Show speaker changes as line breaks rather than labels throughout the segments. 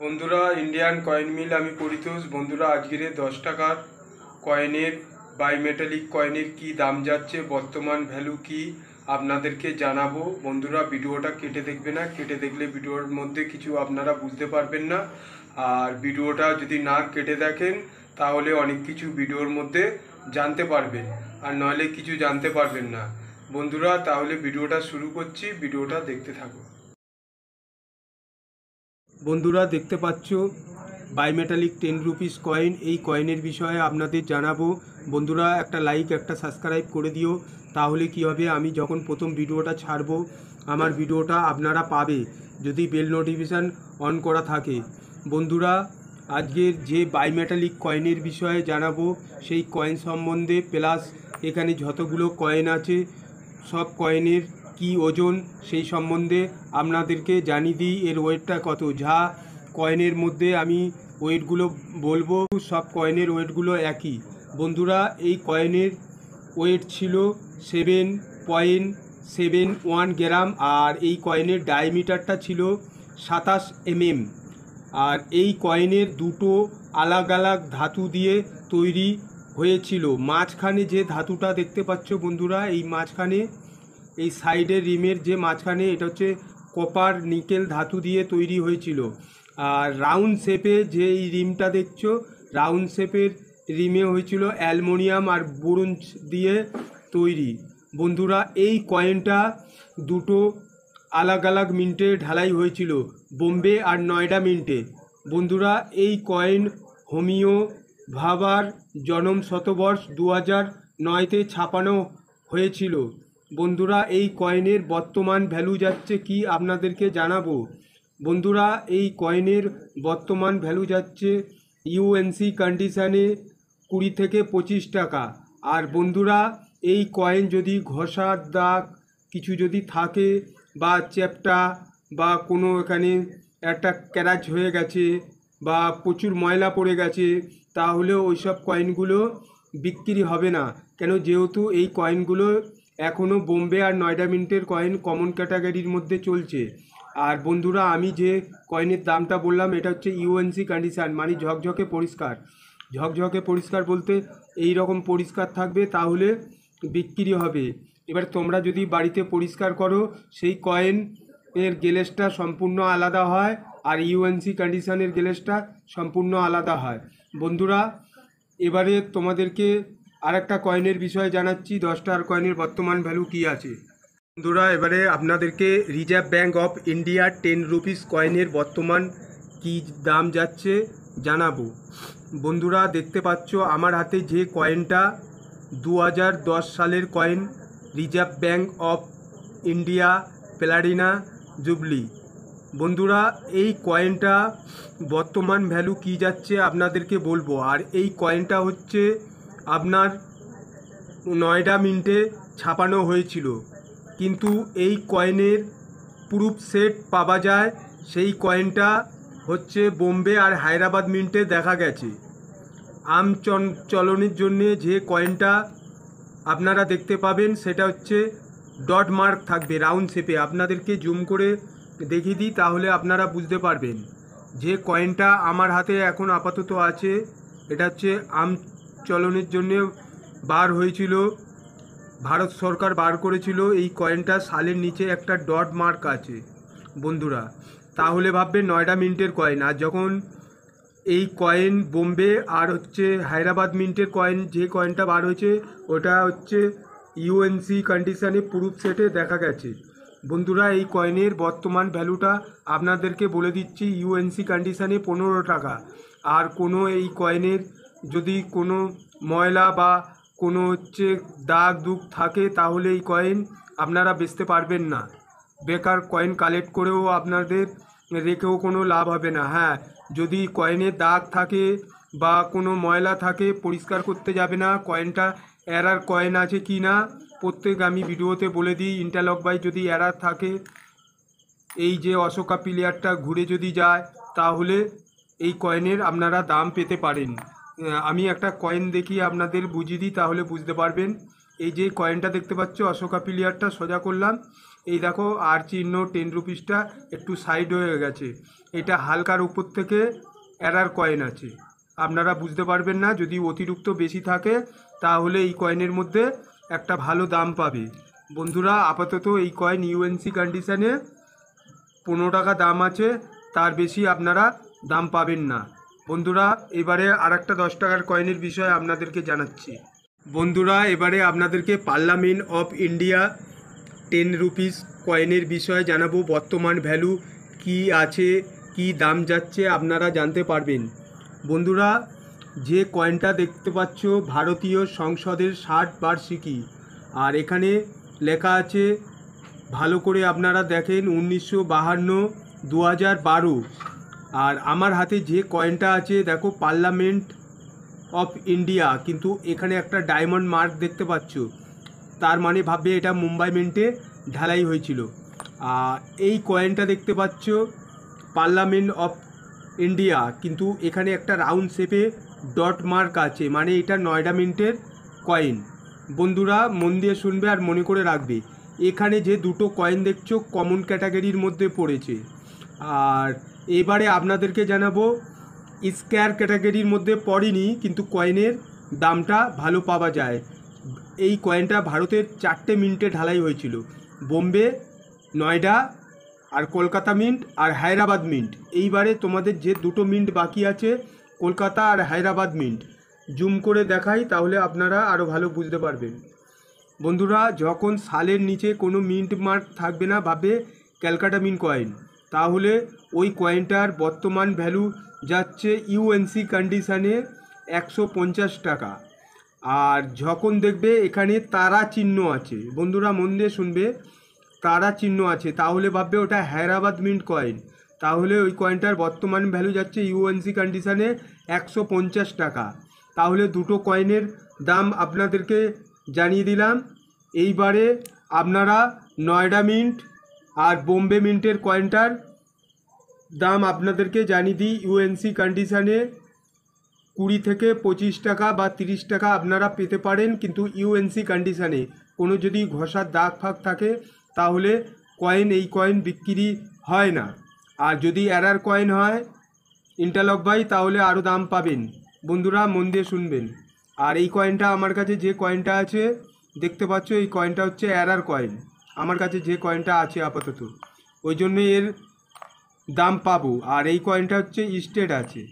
বন্ধুরা, Indian coin মিল আমি পরিতোষ। বন্ধুরা, আজকের 10 টাকার কয়েনের বাইমেটালিক কয়েনের কি দাম যাচ্ছে, বর্তমান ভ্যালু কি আপনাদেরকে জানাবো। বন্ধুরা, ভিডিওটা কেটে দেখবে না, কেটে দেখলে ভিডিওর মধ্যে কিছু আপনারা বুঝতে পারবেন না। আর ভিডিওটা যদি না কেটে দেখেন তাহলে অনেক কিছু ভিডিওর মধ্যে জানতে পারবেন, আর নইলে কিছু জানতে পারবেন না। বন্ধুরা, তাহলে ভিডিওটা শুরু করছি, ভিডিওটা দেখতে থাকো। বন্ধুরা, দেখতে পাচ্ছ বাইমেটালিক 10 রুপিস কয়েন। এই কয়েনের বিষয়ে আপনাদের জানাবো। বন্ধুরা, একটা লাইক একটা সাবস্ক্রাইব করে দিও, তাহলে কি হবে, আমি যখন প্রথম ভিডিওটা ছাড়বো আমার ভিডিওটা আপনারা পাবে যদি বেল নোটিফিকেশান অন করা থাকে। বন্ধুরা, আজকের যে বাইমেটালিক কয়েনের বিষয়ে জানাবো সেই কয়েন সম্বন্ধে, প্লাস এখানে যতগুলো কয়েন আছে সব কয়েনের কি ওজন সেই সম্বন্ধে আপনাদেরকে জানিয়ে দিই। এর ওয়েটটা কত, যা কয়েনের মধ্যে আমি ওয়েটগুলো বলবো সব কয়েনের ওয়েটগুলো একই। বন্ধুরা, এই কয়েনের ওয়েট ছিল 7.71 গ্রাম, আর এই কয়েনের ডায়ামিটারটা ছিল 27 mm। আর এই কয়েনের দুটো আলাগ আলাগ ধাতু দিয়ে তৈরি হয়েছিল। মাঝখানে যে ধাতুটা দেখতে পাচ্ছ বন্ধুরা, এই মাঝখানে এই সাইডের রিমের যে মাঝখানে, এটা হচ্ছে কপার নিকেল ধাতু দিয়ে তৈরি হয়েছিল। আর রাউন্ড শেপে যে এই রিমটা দেখছো, রাউন্ড শেপের রিমে হয়েছিল অ্যালুমিনিয়াম আর ব্রোঞ্জ দিয়ে তৈরি। বন্ধুরা, এই কয়েনটা দুটো আলাগ আলাগ মিন্টে ঢালাই হয়েছিল, বোম্বে আর নয়ডা মিন্টে। বন্ধুরা, এই কয়েন হোমিও ভাবার জন্ম শতবর্ষ 2009-তে ছাপানো হয়েছিল। বন্ধুরা, এই কয়েনের বর্তমান ভ্যালু যাচ্ছে কি আপনাদেরকে জানাবো। বন্ধুরা, এই কয়েনের বর্তমান ভ্যালু যাচ্ছে ইউএনসি কন্ডিশানে 20 থেকে 25 টাকা। আর বন্ধুরা, এই কয়েন যদি ঘষার দাগ কিছু যদি থাকে, বা চ্যাপ্টা, বা কোনো এখানে একটা ক্র্যাচ হয়ে গেছে, বা প্রচুর ময়লা পড়ে গেছে, তাহলে ওই সব কয়েনগুলো বিক্রি হবে না। কেন, যেহেতু এই কয়েনগুলো এখনও বোম্বে আর নয়ডা মিন্টের কয়েন কমন ক্যাটাগরির মধ্যে চলছে। আর বন্ধুরা, আমি যে কয়েনের দামটা বললাম এটা হচ্ছে ইউএনসি কন্ডিশান, মানে ঝকঝকে পরিষ্কার। ঝকঝকে পরিষ্কার বলতে এই রকম পরিষ্কার থাকবে, তাহলে বিক্রি হবে। এবার তোমরা যদি বাড়িতে পরিষ্কার করো, সেই কয়েন এর গ্লেসটা সম্পূর্ণ আলাদা হয়, আর ইউএনসি কন্ডিশনের গ্লেসটা সম্পূর্ণ আলাদা হয়। বন্ধুরা, এবারে তোমাদেরকে আরেকটা কয়েনের বিষয়ে জানাচ্ছি, 10 টাকার কয়েনের বর্তমান ভ্যালু কি আছে। বন্ধুরা, এবারে আপনাদেরকে রিজার্ভ ব্যাঙ্ক অফ ইন্ডিয়ার 10 রুপিস কয়েনের বর্তমান কি দাম যাচ্ছে জানাবো। বন্ধুরা, দেখতে পাচ্ছ আমার হাতে যে কয়েনটা 2010 সালের coin, reserve bank of India Platina jubilee. বন্ধুরা, এই কয়েনটা বর্তমান ভ্যালু কি যাচ্ছে আপনাদেরকে বলবো। আর এই কয়েনটা হচ্ছে আপনার নয়ডা মিন্টে ছাপানো হয়েছিল, কিন্তু এই কয়েনের প্রুফ সেট পাওয়া যায়, সেই কয়েনটা হচ্ছে বোম্বে আর হায়দ্রাবাদ মিন্টে দেখা গেছে। চলনের জন্যে যে কয়েনটা আপনারা দেখতে পাবেন সেটা হচ্ছে ডট মার্ক থাকবে রাউন্ড শেপে। আপনাদেরকে জুম করে দেখিয়ে দিই, তাহলে আপনারা বুঝতে পারবেন। যে কয়েনটা আমার হাতে এখন আপাতত আছে, এটা হচ্ছে চলনের জন্য বার হয়েছিল, ভারত সরকার বার করেছিল। এই কয়েনটা সালের নিচে একটা ডট মার্ক আছে বন্ধুরা, তাহলে ভাববেন নয়ডা মিন্টের কয়েন। আর যখন এই কয়েন বোম্বে আর হচ্ছে হায়দ্রাবাদ মিন্টের কয়েন, যে কয়েনটা বার হয়েছে ওটা হচ্ছে ইউএনসি কন্ডিশানে প্রুফ সেটে দেখা গেছে। বন্ধুরা, এই কয়েনের বর্তমান ভ্যালুটা আপনাদেরকে বলে দিচ্ছি। ইউএনসি কন্ডিশানে 15 টাকা। আর কোনো এই কয়েনের যদি কোনো ময়লা বা কোনো হচ্ছে দাগ দুগ থাকে, তাহলে এই কয়েন আপনারা বেচতে পারবেন না। বেকার কয়েন কালেক্ট করেও আপনাদের রেখেও কোনো লাভ হবে না। হ্যাঁ, যদি কয়েনের দাগ থাকে বা কোনো ময়লা থাকে, পরিষ্কার করতে যাবে না। কয়েনটা এরার কয়েন আছে কি না প্রত্যেক আমি ভিডিওতে বলে দিই। ইন্টারলক বাই যদি এরার থাকে, এই যে অশোকা পিলিয়ারটা ঘুরে যদি যায়, তাহলে এই কয়েনের আপনারা দাম পেতে পারেন। আমি একটা কয়েন দেখি আপনাদের বুঝিয়ে দিই, তাহলে বুঝতে পারবেন। এই যে কয়েনটা দেখতে পাচ্ছ, অশোকা পিলিয়ারটা সোজা করলাম, এই দেখো আর চিহ্ন 10 রুপিসটা একটু সাইড হয়ে গেছে, এটা হালকার উপর থেকে এরার কয়েন আছে। আপনারা বুঝতে পারবেন না, যদি অতিরিক্ত বেশি থাকে তাহলে এই কয়েনের মধ্যে একটা ভালো দাম পাবে। বন্ধুরা আপাতত এই কয়েন ইউএনসি কন্ডিশনে 15 টাকা দাম আছে, তার বেশি আপনারা দাম পাবেন না। বন্ধুরা এবারে আর একটা 10 টাকার কয়েনের বিষয়ে আপনাদেরকে জানাচ্ছি। বন্ধুরা এবারে আপনাদেরকে পার্লামেন্ট অফ ইন্ডিয়া 10 রুপিস কয়েনের বিষয়ে জানাবো। বর্তমান ভ্যালু কি আছে, কি দাম যাচ্ছে আপনারা জানতে পারবেন। বন্ধুরা যে কয়েনটা দেখতে পাচ্ছ ভারতীয় সংসদের 60 বার্ষিকী, আর এখানে লেখা আছে, ভালো করে আপনারা দেখেন, 1952, 2012। আর আমার হাতে যে কয়েনটা আছে দেখো পার্লামেন্ট অফ ইন্ডিয়া, কিন্তু এখানে একটা ডায়মন্ড মার্ক দেখতে পাচ্ছ, তার মানে ভাববে এটা মুম্বাই মিন্টে ঢালাই হয়েছিল। আর এই কয়েনটা দেখতে পাচ্ছ পার্লামেন্ট অফ ইন্ডিয়া, কিন্তু এখানে একটা রাউন্ড শেপে ডট মার্ক আছে, মানে এটা নয়ডা মিন্টের কয়েন। বন্ধুরা মন দিয়ে শুনবে আর মনে করে রাখবে, এখানে যে দুটো কয়েন দেখছো কমন ক্যাটাগরির মধ্যে পড়েছে। আর এবারে আপনাদেরকে জানাবো স্কোয়ার ক্যাটাগরির মধ্যে পড়েনি, কিন্তু কয়েনের দামটা ভালো পাওয়া যায়। এই কয়েনটা ভারতের 4টে মিন্টে ঢালাই হয়েছিল, বোম্বে, নয়ডা আর কলকাতা মিন্ট আর হায়দ্রাবাদ মিন্ট। এইবারে তোমাদের যে দুটো মিন্ট বাকি আছে, কলকাতা আর হায়দ্রাবাদ মিন্ট, জুম করে দেখাই তাহলে আপনারা আরও ভালো বুঝতে পারবেন। বন্ধুরা যখন সালের নিচে কোনো মিন্ট মার্ক থাকবে না, ভাবে ক্যালকাটা মিন্ট কয়েন, তাহলে ওই কয়েনটার বর্তমান ভ্যালু যাচ্ছে ইউএনসি কন্ডিশনে 150 টাকা। আর যখন দেখবে এখানে তারা চিহ্ন আছে, বন্ধুরা মন দিয়ে শুনবে, তারা চিহ্ন আছে, তাহলে ভাববে ওটা হায়দ্রাবাদ মিন্ট কয়েন, তাহলে ওই কয়েনটার বর্তমান ভ্যালু যাচ্ছে ইউএনসি কন্ডিশনে 150 টাকা। তাহলে দুটো কয়েনের দাম আপনাদেরকে জানিয়ে দিলাম। এইবারে আপনারা নয়ডা মিন্ট আর বোম্বে মিন্টের কয়েনটার দাম আপনাদেরকে জানিয়ে দিই। ইউএনসি কন্ডিশনে 20 থেকে 25 টাকা বা 30 টাকা আপনারা পেতে পারেন, কিন্তু ইউএনসি কন্ডিশনে কোনো যদি ঘষার দাগ ফাগ থাকে তাহলে এই কয়েন বিক্রি হয় না। আর যদি এরার কয়েন হয় ইন্টারলক বাই, তাহলে আরও দাম পাবেন। বন্ধুরা মন দিয়ে শুনবেন। আর এই কয়েনটা আমার কাছে যে কয়েনটা আছে দেখতে পাচ্ছ, এই কয়েনটা হচ্ছে এরার কয়েন, আমার কাছে যে কয়েনটা আছে আপাতত, ওই জন্য এর দাম পাবো। আর এই কয়েনটা হচ্ছে স্টেট আছে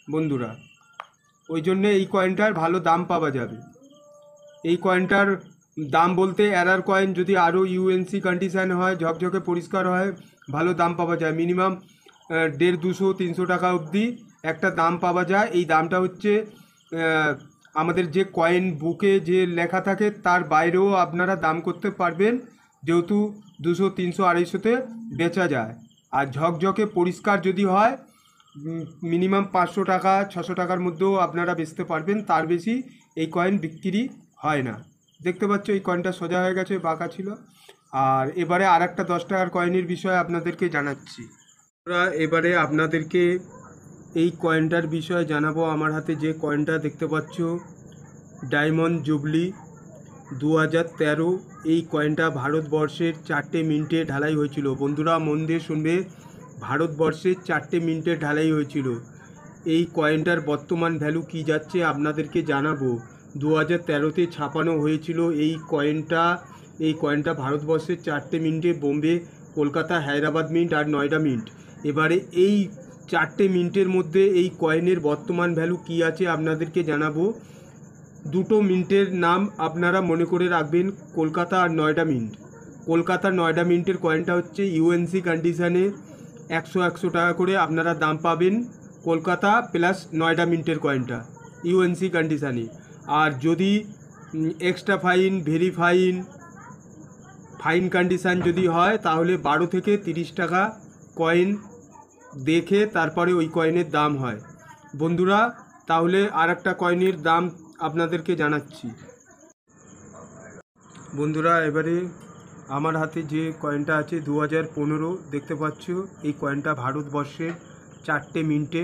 বন্ধুরা, ওই জন্যে এই কয়েনটার ভালো দাম পাওয়া যাবে। এই কয়েনটার দাম বলতে এরার কয়েন যদি আরও ইউএনসি কন্ডিশান হয়, ঝকঝকে পরিষ্কার হয়, ভালো দাম পাওয়া যায়। মিনিমাম 150, 200, 300 টাকা অবধি একটা দাম পাওয়া যায়। এই দামটা হচ্ছে আমাদের যে কয়েন বুকে যে লেখা থাকে তার বাইরেও আপনারা দাম করতে পারবেন, যেহেতু 200, 300, 250-তে বেচা যায়। আর ঝকঝকে পরিষ্কার যদি হয় মিনিমাম 500 টাকা, 600 টাকার মধ্যেও আপনারা বেচতে পারবেন, তার বেশি এই কয়েন বিক্রি হয় না। দেখতে পাচ্ছ এই কয়েনটা সোজা হয়ে গেছে, বাঁকা ছিল। আর এবারে আর একটা 10 টাকার কয়েনের বিষয়ে আপনাদেরকে জানাচ্ছি। এবারে আপনাদেরকে এই কয়েনটার বিষয়ে জানাবো। আমার হাতে যে কয়েনটা দেখতে পাচ্ছ ডায়মন্ড জুবলি 2013, এই কয়েনটা ভারতবর্ষের 4টে মিন্টে ঢালাই হয়েছিল। বন্ধুরা মন দিয়ে শুনবে, ভারতবর্ষের 4টে মিন্টে ঢালাই হয়েছিল। এই কয়েনটার বর্তমান ভ্যালু কি যাচ্ছে আপনাদেরকে জানাবো। 2013-তে ছাপানো হয়েছিল এই কয়েনটা ভারতবর্ষের 4টে মিন্টে, বোম্বে, কলকাতা, হায়দ্রাবাদ মিন্ট আর নয়ডা মিন্ট। এবারে এই 4টে মিন্টের মধ্যে এই কয়েনের বর্তমান ভ্যালু কি আছে আপনাদেরকে জানাবো। দুটো মিন্টের নাম আপনারা মনে করে রাখবেন, কলকাতা আর নয়ডা মিন্ট। কলকাতার নয়ডা মিন্টের কয়েনটা হচ্ছে ইউএনসি কন্ডিশনে 100 টাকা করে আপনারা দাম পাবেন, কলকাতা প্লাস নয়ডা মিন্টের কয়েনটা ইউএনসি কন্ডিশনে। আর যদি extra fine, very fine condition যদি হয় তাহলে 12 থেকে 30 টাকা কয়েন দেখে তারপরে ওই কয়েনের দাম হয়। বন্ধুরা তাহলে আর একটা কয়েনের দাম আপনাদেরকে জানাচ্ছি। বন্ধুরা এবারে আমার হাতে যে কয়েনটা আছে 2015 দেখতে পাচ্ছ, এই কয়েনটা ভারতবর্ষের 4টে মিন্টে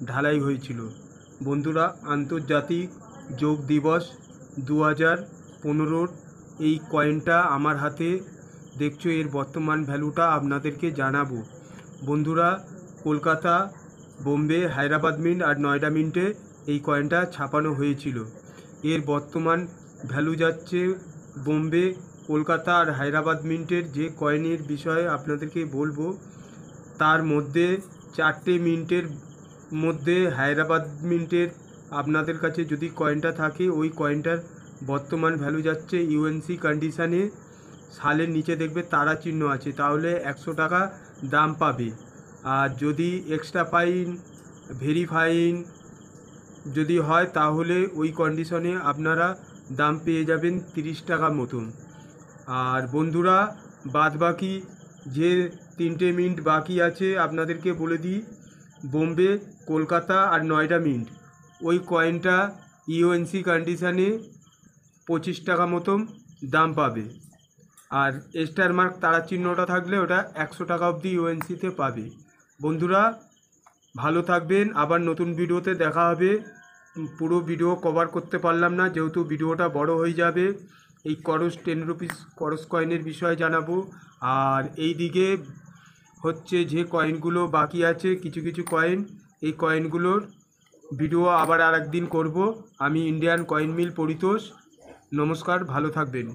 ঢালাই হয়েছিল। বন্ধুরা আন্তর্জাতিক যোগ দিবস 2015 এই কয়েনটা আমার হাতে দেখছো এর বর্তমান ভ্যালুটা আপনাদেরকে জানাবো। বন্ধুরা, কলকাতা, বোম্বে, হায়দ্রাবাদ মিন্ট আর নয়ডা মিন্টে এই কয়েনটা ছাপানো হয়েছিল। এর বর্তমান ভ্যালু যাচ্ছে বোম্বে, কলকাতা আর হায়দ্রাবাদ মিন্টের যে কয়েনের বিষয়ে আপনাদেরকে বলবো, তার মধ্যে 4টে মিন্টের মধ্যে হায়দ্রাবাদ মিন্টের আপনাদের কাছে যদি কয়েনটা থাকে, ওই কয়েনটার বর্তমান ভ্যালু যাচ্ছে ইউএনসি কন্ডিশানে, সালের নিচে দেখবে তারা চিহ্ন আছে, তাহলে 100 টাকা দাম পাবে। আর যদি এক্সট্রা ফাইন, ভেরিফাইন যদি হয় তাহলে ওই কন্ডিশনে আপনারা দাম পেয়ে যাবেন 30 টাকা মতন। আর বন্ধুরা, বাদবাকি যে 3টে মিন্ট বাকি আছে আপনাদেরকে বলে দিই, বোম্বে, কলকাতা আর নয়ডা মিন্ট, ওই কয়েনটা ইউএনসি কন্ডিশানে 25 টাকা মতন দাম পাবে। আর স্টার মার্ক তারা চিহ্নটা থাকলে ওটা 100 টাকা অবধি ইউএনসিতে পাবে। বন্ধুরা, ভালো থাকবেন, আবার নতুন ভিডিওতে দেখা হবে। পুরো ভিডিও কভার করতে পারলাম না যেহেতু ভিডিওটা বড় হয়ে যাবে। এই করস 10 রুপিস করস কয়েনের বিষয়ে জানাবো। আর এই দিকে হচ্ছে যে কয়েনগুলো বাকি আছে, কিছু কিছু কয়েন, এই কয়েনগুলোর ভিডিও আবার আর একদিন করব। আমি ইন্ডিয়ান কয়েন মিল পরিতোষ। নমস্কার, ভালো থাকবেন।